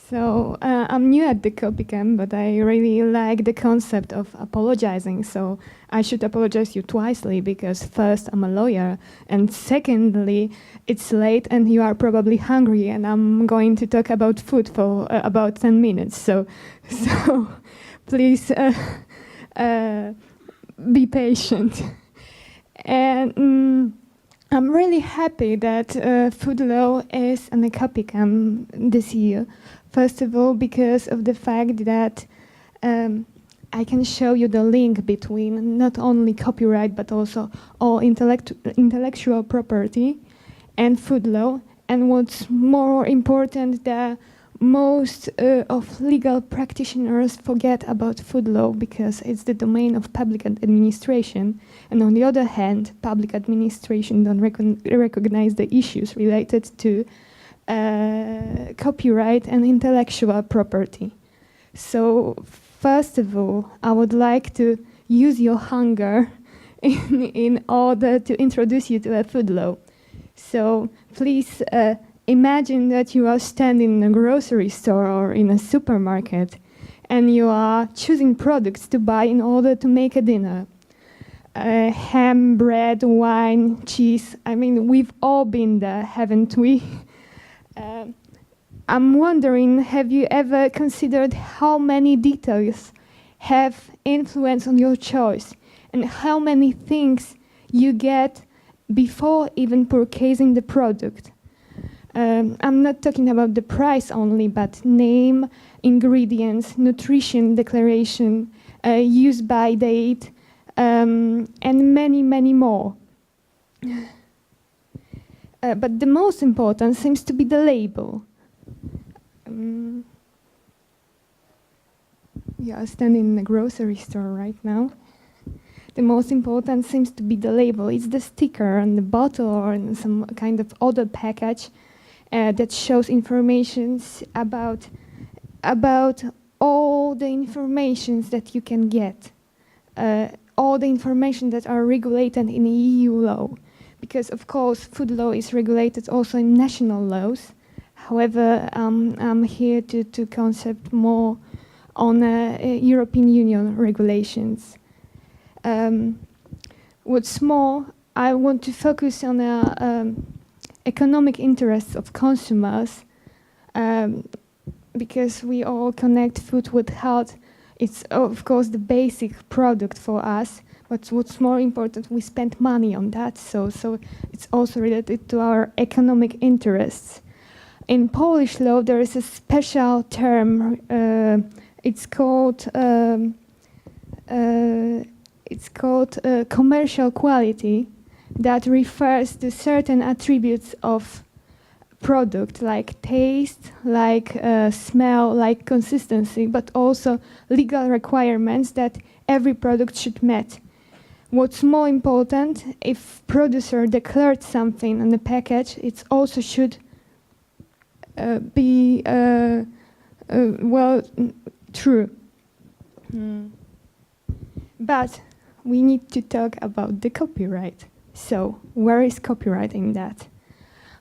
So I'm new at the CopyCamp, but I really like the concept of apologizing. So I should apologize you twicely because first I'm a lawyer, and secondly it's late and you are probably hungry, and I'm going to talk about food for about 10 minutes. So please be patient. And I'm really happy that food law is on the CopyCamp this year. First of all, because of the fact that I can show you the link between not only copyright but also all intellectual property and food law. And what's more important, that most of legal practitioners forget about food law because it's the domain of public administration. And on the other hand, public administration don't recognize the issues related to copyright and intellectual property. So first of all, I would like to use your hunger in order to introduce you to a food law. So please imagine that you are standing in a grocery store or in a supermarket and you are choosing products to buy in order to make a dinner. Ham, bread, wine, cheese. I mean, we've all been there, haven't we? I'm wondering, have you ever considered how many details have influence on your choice and how many things you get before even purchasing the product? I'm not talking about the price only, but name, ingredients, nutrition declaration, use by date, and many, many more. But the most important seems to be the label. You are standing in a grocery store right now. The most important seems to be the label. It's the sticker on the bottle or in some kind of other package that shows information about all the informations that you can get, all the information that are regulated in EU law. Because of course food law is regulated also in national laws. However, I'm here to concept more on European Union regulations. What's more, I want to focus on the economic interests of consumers because we all connect food with health. It's of course the basic product for us, but what's more important, we spend money on that, so it's also related to our economic interests. In Polish law, there is a special term. It's called commercial quality, that refers to certain attributes of product, like taste, like smell, like consistency, but also legal requirements that every product should meet. What's more important, if producer declared something on the package, it also should be well, true. But we need to talk about the copyright. So where is copyright in that?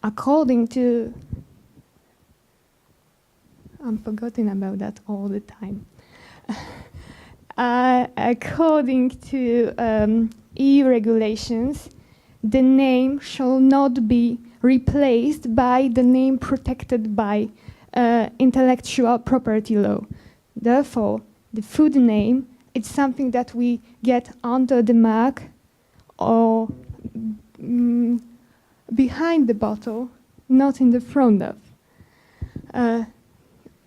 According to, I'm forgetting about that all the time. According to EU regulations, the name shall not be replaced by the name protected by intellectual property law. Therefore, the food name, it's something that we get under the mark or behind the bottle, not in the front of.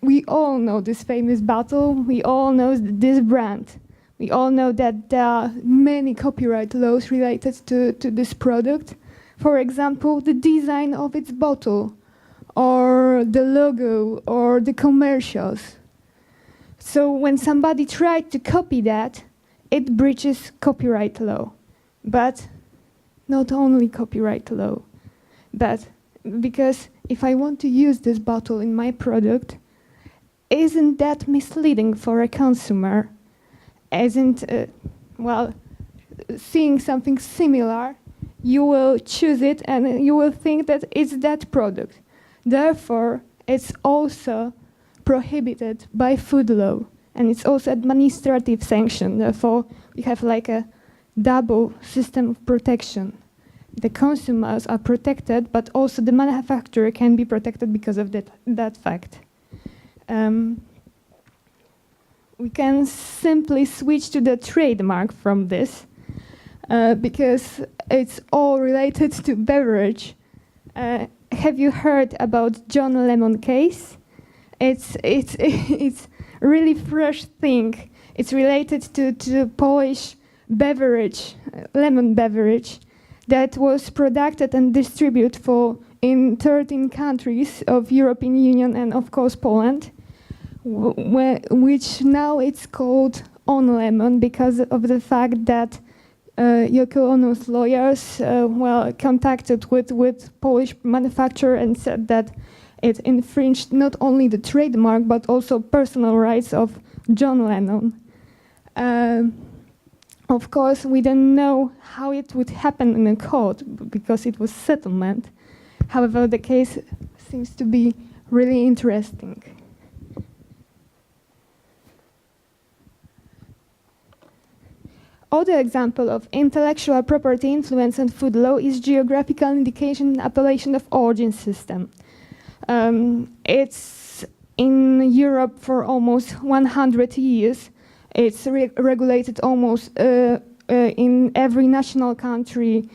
We all know this famous bottle, we all know this brand. We all know that there are many copyright laws related to this product. For example, the design of its bottle, or the logo, or the commercials. So when somebody tried to copy that, it breaches copyright law. But not only copyright law, but because if I want to use this bottle in my product, isn't that misleading for a consumer? Isn't, well, seeing something similar, you will choose it and you will think that it's that product. Therefore, it's also prohibited by food law, and it's also administrative sanction. Therefore, we have like a double system of protection. The consumers are protected, but also the manufacturer can be protected because of that fact. We can simply switch to the trademark from this, because it's all related to beverage. Have you heard about John Lemon case? It's really fresh thing. It's related to Polish beverage, lemon beverage, that was produced and distributed in 13 countries of European Union and of course Poland, which now it's called On Lemon because of the fact that Yoko Ono's lawyers contacted with Polish manufacturer and said that it infringed not only the trademark but also personal rights of John Lennon. Of course, we don't know how it would happen in a court because it was settlement. However, the case seems to be really interesting. Other example of intellectual property influence on food law is geographical indication and appellation of origin system. It's in Europe for almost 100 years. It's regulated almost in every national country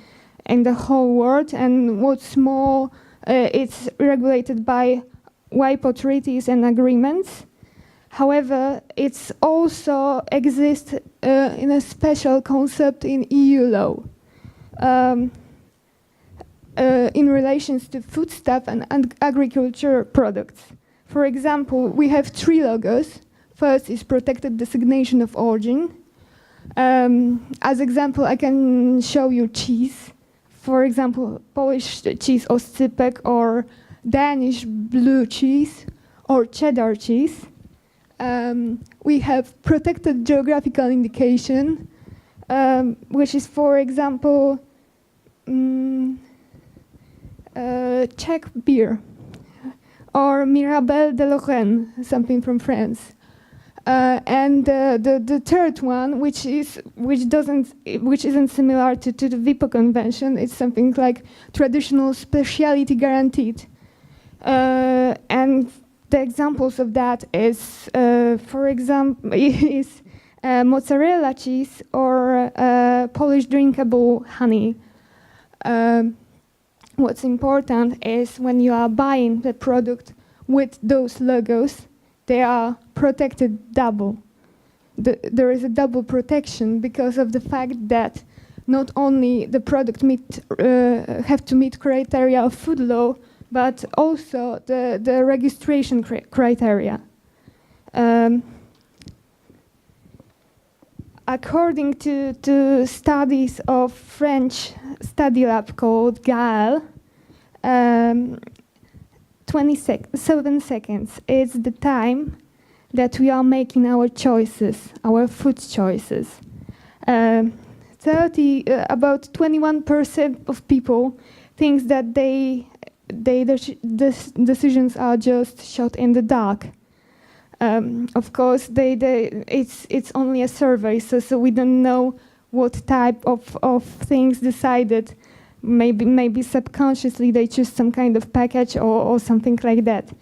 in the whole world, and what's more, it's regulated by WIPO treaties and agreements. However, it's also exists in a special concept in EU law in relations to foodstuff and agriculture products. For example, we have 3 logos. First is protected designation of origin. As example, I can show you cheese. For example, Polish cheese oscypek or Danish blue cheese or cheddar cheese. We have protected geographical indication, which is, for example, Czech beer or Mirabelle de Lorraine, something from France. And the third one, which isn't similar to the WIPO convention, it's something like traditional speciality guaranteed. And the examples of that is, for example, is mozzarella cheese or Polish drinkable honey. What's important is when you are buying the product with those logos, they are protected double. There is a double protection because of the fact that not only the product have to meet criteria of food law, but also the registration criteria. According to studies of French study lab called GAL, 27 seconds is the time that we are making our choices, our food choices. About 21% of people thinks that their decisions are just shot in the dark. Of course, it's only a survey, so we don't know what type of things decided. Maybe subconsciously they choose some kind of package or something like that.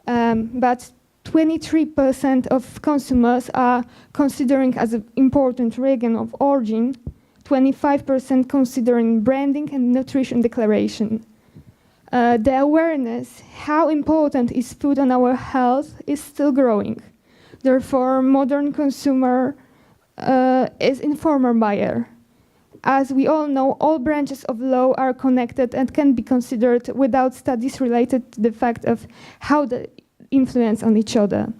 But 23% of consumers are considering as an important region of origin, 25% considering branding and nutrition declaration. The awareness how important is food on our health is still growing. Therefore, modern consumer is informer buyer. As we all know, all branches of law are connected and can be considered without studies related to the fact of how they influence on each other.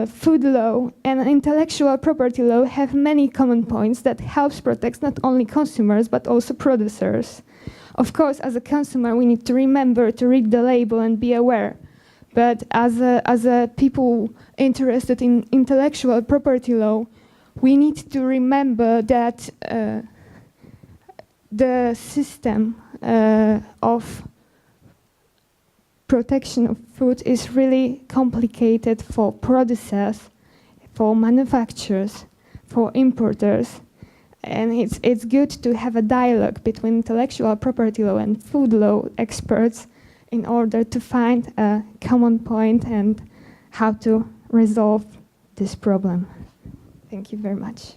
Food law and intellectual property law have many common points that helps protect not only consumers but also producers. Of course, as a consumer, we need to remember to read the label and be aware. But as a people interested in intellectual property law, we need to remember that the system of protection of food is really complicated for producers, for manufacturers, for importers. And it's good to have a dialogue between intellectual property law and food law experts in order to find a common point and how to resolve this problem. Thank you very much.